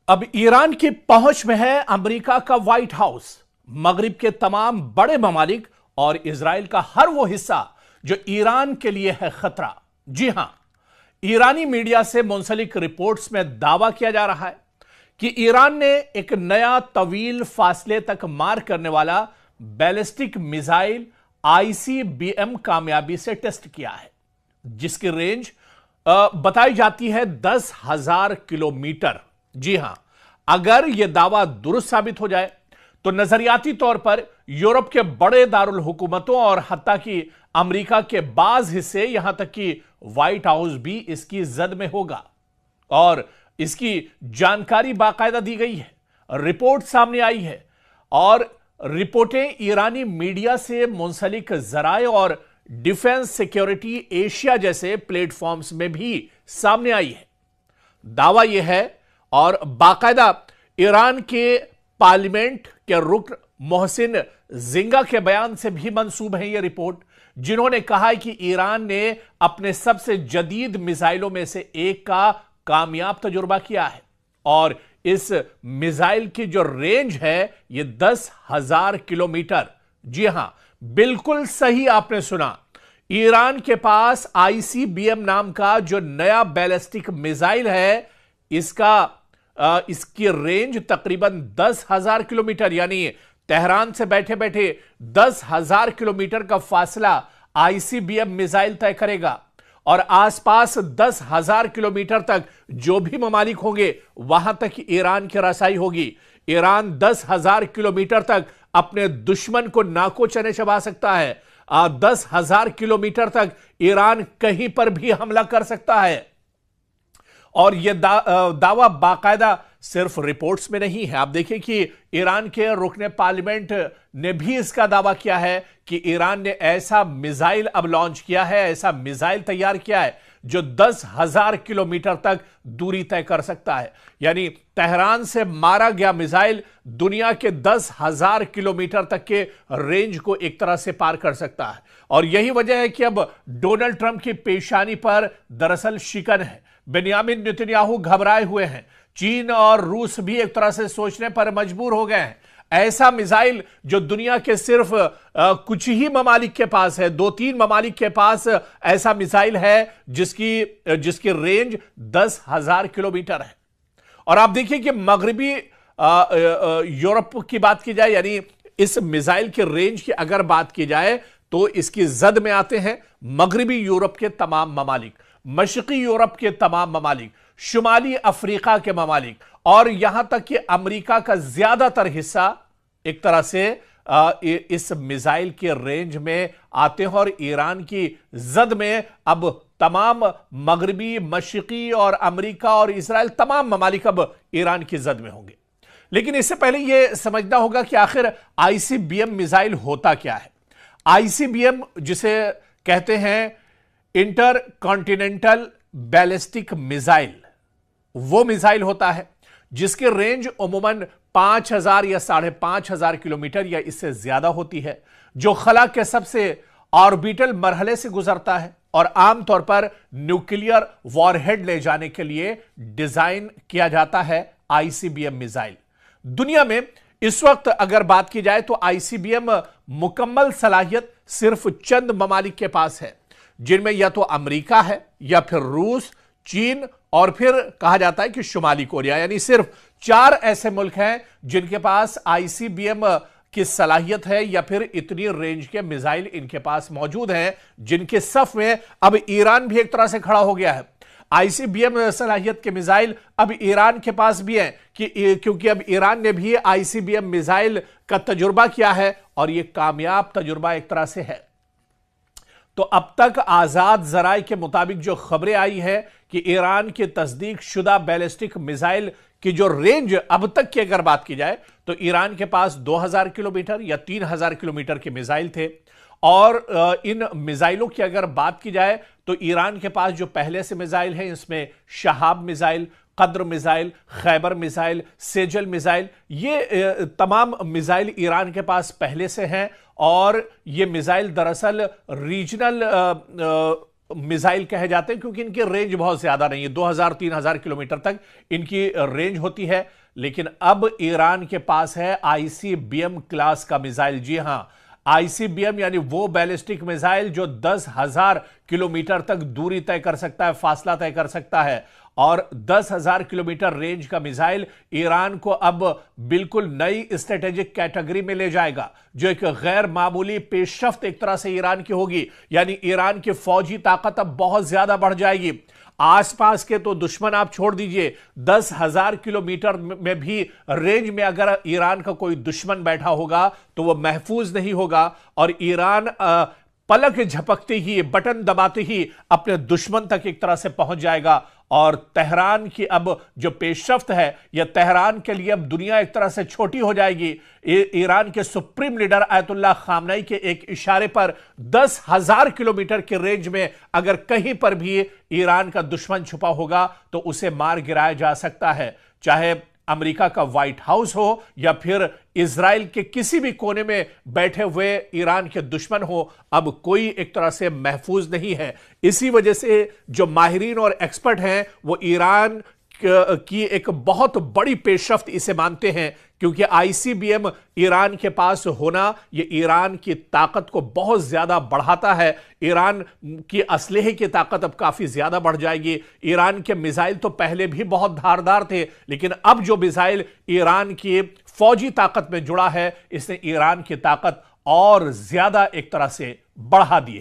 अब ईरान की पहुंच में है अमेरिका का व्हाइट हाउस, मगरिब के तमाम बड़े ममालिक और इजराइल का हर वो हिस्सा जो ईरान के लिए है खतरा। जी हां, ईरानी मीडिया से मुंसलिक रिपोर्ट्स में दावा किया जा रहा है कि ईरान ने एक नया तवील फासले तक मार करने वाला बैलिस्टिक मिसाइल आईसीबीएम कामयाबी से टेस्ट किया है, जिसकी रेंज बताई जाती है 10,000 किलोमीटर। जी हां, अगर यह दावा दुरुस्त साबित हो जाए तो नजरियाती तौर पर यूरोप के बड़े दारुल हुकूमतों और हत्ता कि अमेरिका के बाज हिस्से, यहां तक कि व्हाइट हाउस भी इसकी जद में होगा। और इसकी जानकारी बाकायदा दी गई है, रिपोर्ट सामने आई है और रिपोर्टें ईरानी मीडिया से मुंसलिक जराए और डिफेंस सिक्योरिटी एशिया जैसे प्लेटफॉर्म्स में भी सामने आई है। दावा यह है और बाकायदा ईरान के पार्लियामेंट के रुकन मोहसिन जिंगा के बयान से भी मंसूब है यह रिपोर्ट, जिन्होंने कहा है कि ईरान ने अपने सबसे जदीद मिसाइलों में से एक का कामयाब तजुर्बा किया है और इस मिसाइल की जो रेंज है यह 10,000 किलोमीटर। जी हां, बिल्कुल सही आपने सुना, ईरान के पास आईसीबीएम नाम का जो नया बैलिस्टिक मिसाइल है, इसकी रेंज तकरीबन 10,000 किलोमीटर, यानी तेहरान से बैठे बैठे 10,000 किलोमीटर का फासला आईसीबीएम मिसाइल तय करेगा और आसपास 10,000 किलोमीटर तक जो भी ममालिक होंगे वहां तक ईरान की रसाई होगी। ईरान 10,000 किलोमीटर तक अपने दुश्मन को नाको चने चबा सकता है। 10,000 किलोमीटर तक ईरान कहीं पर भी हमला कर सकता है। और यह दावा बाकायदा सिर्फ रिपोर्ट्स में नहीं है। आप देखिए कि ईरान के रुकने पार्लियामेंट ने भी इसका दावा किया है कि ईरान ने ऐसा मिसाइल अब लॉन्च किया है, ऐसा मिसाइल तैयार किया है जो 10,000 किलोमीटर तक दूरी तय कर सकता है। यानी तेहरान से मारा गया मिसाइल दुनिया के 10,000 किलोमीटर तक के रेंज को एक तरह से पार कर सकता है। और यही वजह है कि अब डोनाल्ड ट्रंप की पेशानी पर दरअसल शिकन है। बेंयामिन नेतन्याहू घबराए हुए हैं। चीन और रूस भी एक तरह से सोचने पर मजबूर हो गए हैं। ऐसा मिसाइल जो दुनिया के सिर्फ कुछ ही ममालिक के पास है, 2-3 ममालिक के पास ऐसा मिसाइल है जिसकी रेंज 10,000 किलोमीटर है। और आप देखिए कि मगरिबी यूरोप की बात की जाए, यानी इस मिसाइल के रेंज की अगर बात की जाए तो इसकी जद में आते हैं मगरिबी यूरोप के तमाम ममालिक, मशरकी यूरोप के तमाम ममालिक, शुमाली अफ्रीका के ममालिक और यहां तक कि अमेरिका का ज्यादातर हिस्सा एक तरह से इस मिसाइल के रेंज में आते हैं। और ईरान की जद में अब तमाम मगरिबी, मशरकी और अमेरिका और इजराइल, तमाम ममालिक अब ईरान की जद में होंगे। लेकिन इससे पहले यह समझना होगा कि आखिर आईसीबीएम मिसाइल होता क्या है। आईसीबीएम जिसे कहते हैं इंटर कॉन्टिनेंटल बैलिस्टिक मिसाइल, वो मिसाइल होता है जिसकी रेंज उमूमन 5,000 या 5,500 किलोमीटर या इससे ज्यादा होती है, जो खला के सबसे ऑर्बिटल मरहले से गुजरता है और आमतौर पर न्यूक्लियर वॉरहेड ले जाने के लिए डिजाइन किया जाता है आईसीबीएम मिसाइल। दुनिया में इस वक्त अगर बात की जाए तो आईसीबीएम मुकम्मल सलाहियत सिर्फ चंद ममालिक के पास है, जिनमें या तो अमेरिका है या फिर रूस, चीन और फिर कहा जाता है कि शुमाली कोरिया। यानी सिर्फ 4 ऐसे मुल्क हैं जिनके पास आईसीबीएम की सलाहियत है या फिर इतनी रेंज के मिसाइल इनके पास मौजूद हैं, जिनके सफ में अब ईरान भी एक तरह से खड़ा हो गया है। आईसीबीएम सलाहियत के मिसाइल अब ईरान के पास भी हैं क्योंकि अब ईरान ने भी आईसीबीएम मिसाइल का तजुर्बा किया है और यह कामयाब तजुर्बा एक तरह से है। तो अब तक आजाद जराए के मुताबिक जो खबरें आई है कि ईरान के तस्दीक शुदा बैलिस्टिक मिसाइल की जो रेंज अब तक की अगर बात की जाए तो ईरान के पास 2,000 किलोमीटर या 3,000 किलोमीटर के मिसाइल थे। और इन मिसाइलों की अगर बात की जाए तो ईरान के पास जो पहले से मिसाइल हैं, इसमें शहाब मिसाइल, कद्र missile, Khyber missile, Sejal missile, ये तमाम मिसाइल ईरान के पास पहले से हैं। और ये मिसाइल दरअसल रीजनल मिसाइल कहे जाते हैं क्योंकि इनकी रेंज बहुत ज्यादा नहीं है, 2000-3000 किलोमीटर तक इनकी रेंज होती है। लेकिन अब ईरान के पास है आईसीबीएम क्लास का मिसाइल। जी हां, आईसीबीएम यानी वो बैलिस्टिक मिसाइल जो 10,000 किलोमीटर तक दूरी तय कर सकता है, फासला तय कर सकता है। और 10,000 किलोमीटर रेंज का मिसाइल ईरान को अब बिल्कुल नई स्ट्रेटेजिक कैटेगरी में ले जाएगा, जो एक गैर मामूली पेशरफ्त एक तरह से ईरान की होगी। यानी ईरान की फौजी ताकत अब बहुत ज्यादा बढ़ जाएगी। आसपास के तो दुश्मन आप छोड़ दीजिए, 10,000 किलोमीटर में भी रेंज में अगर ईरान का कोई दुश्मन बैठा होगा तो वह महफूज नहीं होगा। और ईरान पलक झपकते ही, बटन दबाते ही अपने दुश्मन तक एक तरह से पहुंच जाएगा। और तेहरान की अब जो पेशरफ्त है, यह तेहरान के लिए अब दुनिया एक तरह से छोटी हो जाएगी। ईरान के सुप्रीम लीडर आयतुल्लाह खामनई के एक इशारे पर 10,000 किलोमीटर के रेंज में अगर कहीं पर भी ईरान का दुश्मन छुपा होगा तो उसे मार गिराया जा सकता है। चाहे अमेरिका का व्हाइट हाउस हो या फिर इजराइल के किसी भी कोने में बैठे हुए ईरान के दुश्मन हो, अब कोई एक तरह से महफूज नहीं है। इसी वजह से जो माहिरीन और एक्सपर्ट हैं वो ईरान की एक बहुत बड़ी पेशरफ्त इसे मानते हैं, क्योंकि आईसीबीएम ईरान के पास होना यह ईरान की ताकत को बहुत ज्यादा बढ़ाता है। ईरान की असलहे की ताकत अब काफी ज्यादा बढ़ जाएगी। ईरान के मिसाइल तो पहले भी बहुत धारदार थे, लेकिन अब जो मिसाइल ईरान की फौजी ताकत में जुड़ा है, इसने ईरान की ताकत और ज्यादा एक तरह से बढ़ा दी है।